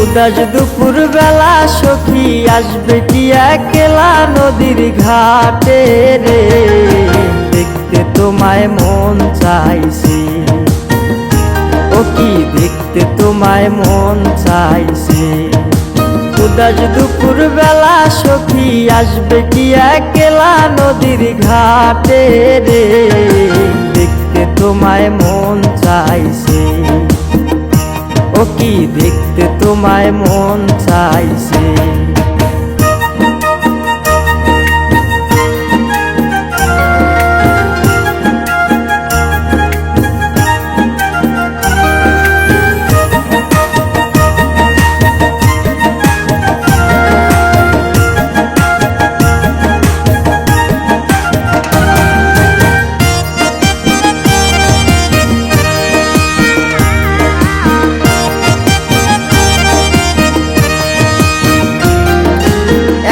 উদাস দুপুর বেলা সখী আসবে কি একলা নদীর ঘাটে রে, দেখতে তোমায় মন চাইছে। ও কি দেখতে তোমায় মন চাইছে। উদাস দুপুর বেলা সখী আসবে কি একলা নদীর ঘাটে রে, দেখতে তোমায় মন চাইছে। ও কি দেখতে তোমায় মন চাইছে।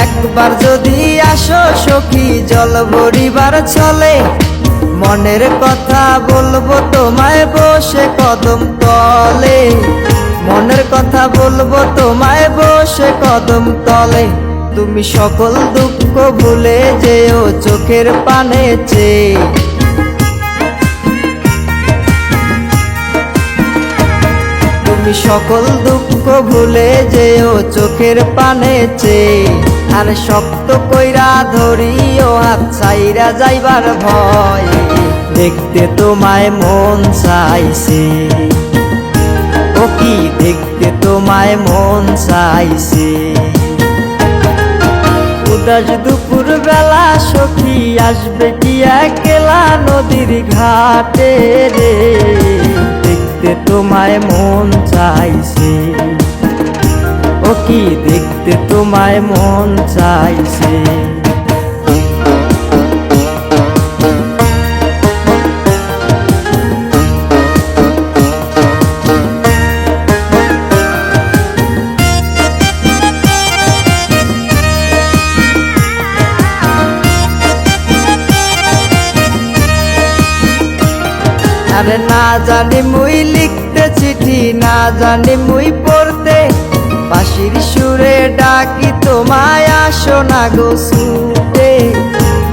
একবার যদি আসো সখী জল ভরিবার চলে, মনের কথা বলবো তোমায় বসে কদম তলে। মনের কথা বলবো তোমায় বসে কদম তলে। তুমি সকল দুঃখ ভুলে যেও চোখের পানে চেয়ে। তুমি সকল দুঃখ ভুলে যেও চোখের পানে চেয়ে। আর শক্ত কইরা ধরিও হাত ছাইরা যাইবার ভয়, দেখতে তোমায় মন চাইছে। ও কি দেখতে তোমায় মন চাইছে। উদাস দুপুর বেলা সখী আসবে কি একলা নদীর ঘাটে রে, দেখতে তোমায় মন চাইছে। ও কি দেখতে তোমায় মন চাইছে। আরে না জানি মুই লিখতে চিঠি, না জানি মুই পড়তে, বাঁশির সুরে ডাকি তোমায় আসো না গো ছুটে।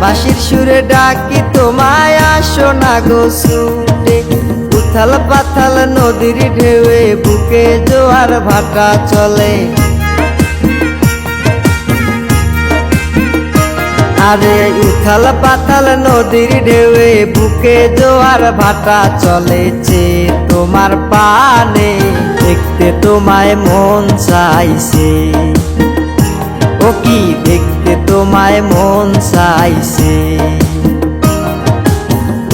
বাঁশির সুরে ডাকি তোমায় আসো না গো ছুটে। উথাল পাথাল নদীর ঢেউয়ে বুকে জোয়ার ভাটা চলে। আরে উথাল পাথাল নদীর ঢেউয়ে বুকে জোয়ার ভাটা চলেছে তোমার পানে, দেখতে তোমায় মন চাইছে। ও কি দেখতে তোমায় মন চাইছে।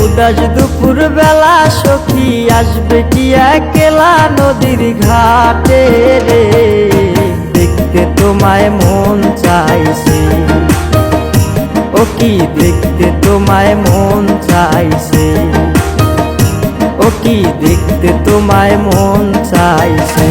উদাস দুপুর বেলা সখী আসবে কি একলা নদীর ঘাটে রে, দেখতে তোমায় মন চাইছে। ও কি দেখতে তোমায় মন চাইছে। ও কি দেখতে তোমায় মন চাইছে।